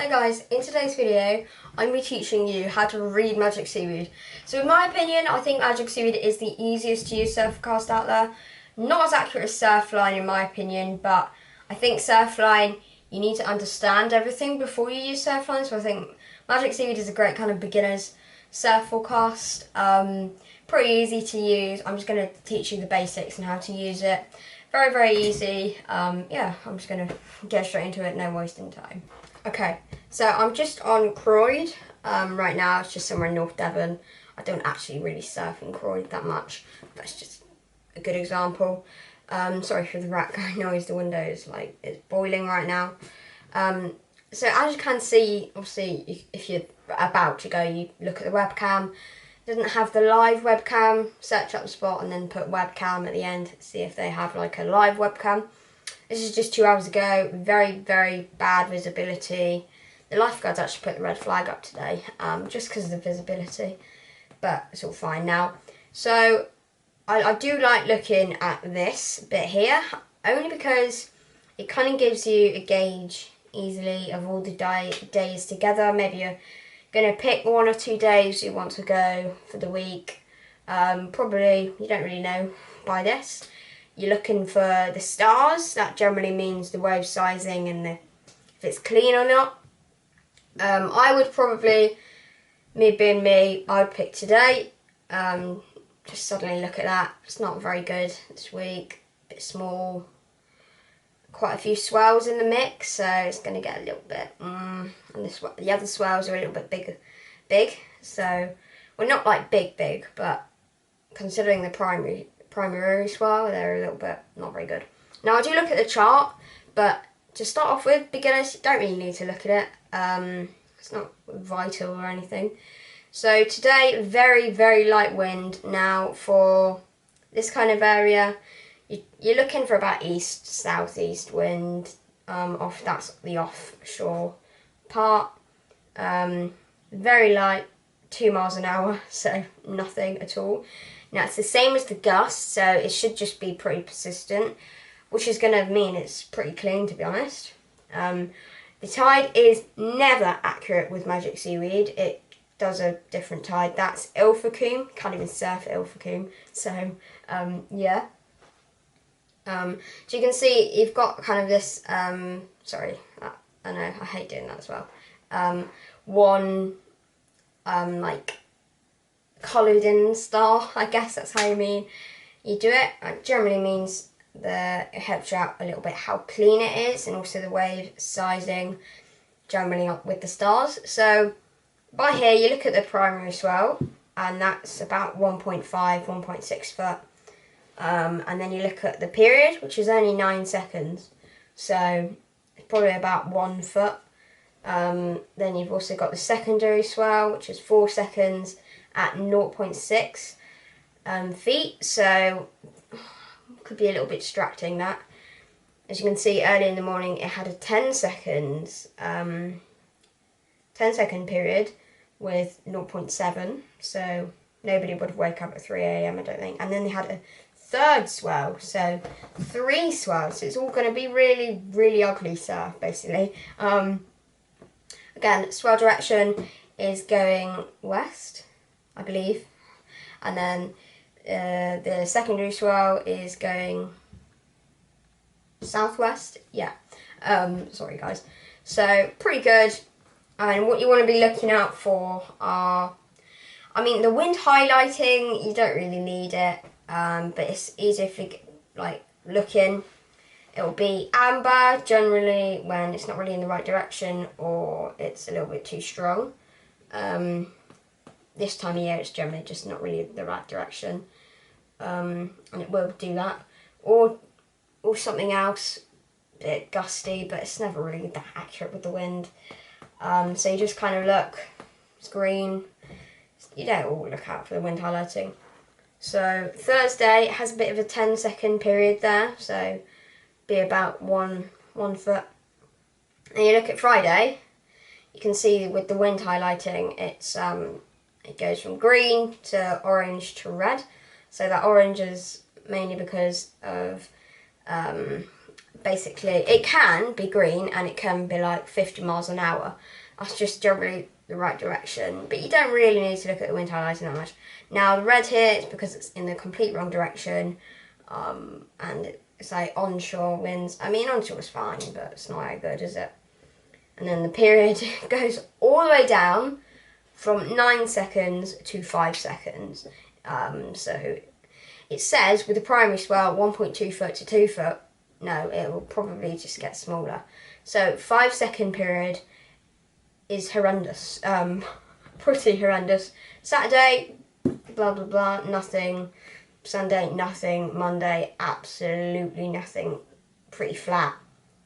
Hey guys, in today's video I'm going to be teaching you how to read Magic Seaweed. So in my opinion, I think Magic Seaweed is the easiest to use surf forecast out there. Not as accurate as Surfline in my opinion, but I think Surfline, you need to understand everything before you use Surfline, so I think Magic Seaweed is a great kind of beginner's surf forecast. Pretty easy to use. I'm just going to teach you the basics and how to use it. Very, very easy. Yeah, I'm just going to get straight into it, no wasting time. Okay, so I'm just on Croyde right now. It's just somewhere in North Devon. I don't actually really surf in Croyde that much. That's just a good example. Sorry for the rat noise. The window is it's boiling right now. So as you can see, obviously, if you're about to go, you look at the webcam. It doesn't have the live webcam. Search up the spot and then put webcam at the end. See if they have like a live webcam. This is just 2 hours ago. Very, very bad visibility. The lifeguards actually put the red flag up today, just because of the visibility, but it's all fine now. So I do like looking at this bit here, only because it kind of gives you a gauge easily of all the days together. Maybe you're going to pick 1 or 2 days you want to go for the week. Probably, you don't really know by this. You're looking for the stars. That generally means the wave sizing and if it's clean or not. I would probably, me being me, I would pick today. Just suddenly look at that. It's not very good this week. A bit small. Quite a few swells in the mix, so it's going to get a little bit. And the other swells are a little bit big. So, well, not like big, but considering the primary swell, they're a little bit not very good. Now I do look at the chart, but to start off with, beginners, you don't really need to look at it. It's not vital or anything. So today, very, very light wind. Now for this kind of area, you're looking for about east, southeast wind. That's the offshore part. Very light, 2 miles an hour, so nothing at all. Now it's the same as the gust, so it should just be pretty persistent, which is going to mean it's pretty clean, to be honest. The tide is never accurate with Magic Seaweed. It does a different tide. That's Ilfracombe. Can't even surf Ilfracombe. So, yeah. So you can see you've got kind of this, sorry, I know, I hate doing that as well. One, coloured in star, I guess that's how you do it. It generally means it helps you out a little bit how clean it is, and also the wave sizing generally up with the stars. So by here you look at the primary swell, and that's about 1.5, 1.6 foot. And then you look at the period, which is only 9 seconds. So it's probably about 1 foot. Then you've also got the secondary swell, which is 4 seconds at 0.6 feet. So could be a little bit distracting, that. As you can see, early in the morning it had a 10 second period with 0.7, so nobody would have woke up at 3 a.m. I don't think. And then they had a third swell, so 3 swells. So it's all going to be really, really ugly surf, basically. Again, swell direction is going west, I believe, and then the secondary swell is going southwest. Yeah, sorry guys. So pretty good. And what you want to be looking out for are, the wind highlighting, you don't really need it, but it's easy if you looking. It'll be amber generally when it's not really in the right direction or it's a little bit too strong. This time of year it's generally just not really the right direction, and it will do that. Or something else, a bit gusty, but it's never really that accurate with the wind. So you just kind of look, it's green. You don't all look out for the wind highlighting. So Thursday has a bit of a 10 second period there, so be about 1 foot. And you look at Friday, you can see with the wind highlighting, it goes from green to orange to red. So that orange is mainly because of basically, it can be green and it can be like 50 miles an hour. That's just generally the right direction, but you don't really need to look at the wind highlighting that much. Now the red here is because it's in the complete wrong direction, and it's like onshore winds. I mean, onshore is fine, but it's not that good, is it? And then the period goes all the way down from 9 seconds to 5 seconds. So it says with the primary swell 1.2 foot to 2 foot. No, it will probably just get smaller. So 5 second period is horrendous. Pretty horrendous. Saturday, blah blah blah, nothing. Sunday, nothing. Monday, absolutely nothing. Pretty flat.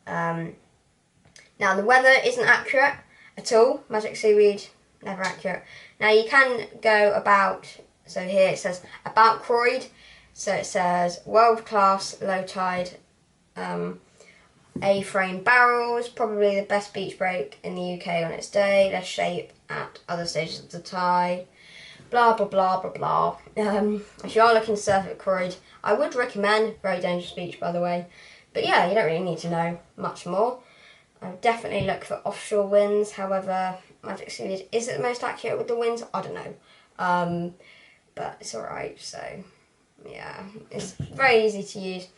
Now the weather isn't accurate at all. Magic Seaweed, never accurate. Now you can go about, so here it says about Croyde. So it says world class low tide, A-frame barrels, probably the best beach break in the UK on its day, less shape at other stages of the tide, blah blah blah blah blah. If you are looking to surf at Croyde, I would recommend, very dangerous beach by the way, but yeah, you don't really need to know much more. I would definitely look for offshore winds. However, Magic Seaweed, is it the most accurate with the winds? I don't know, but it's alright. So yeah, it's very easy to use.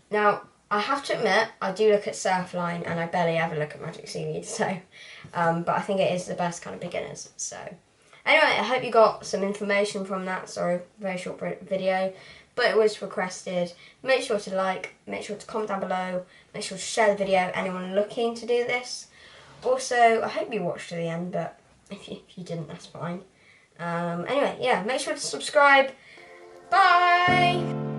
Now I have to admit, I do look at Surfline and I barely ever look at Magic Seaweed, so but I think it is the best kind of beginners. So anyway, I hope you got some information from that. Sorry, very short video, but it was requested. Make sure to like, make sure to comment down below, make sure to share the video, anyone looking to do this. Also, I hope you watched to the end, but if you didn't, that's fine. Anyway, yeah, make sure to subscribe. Bye!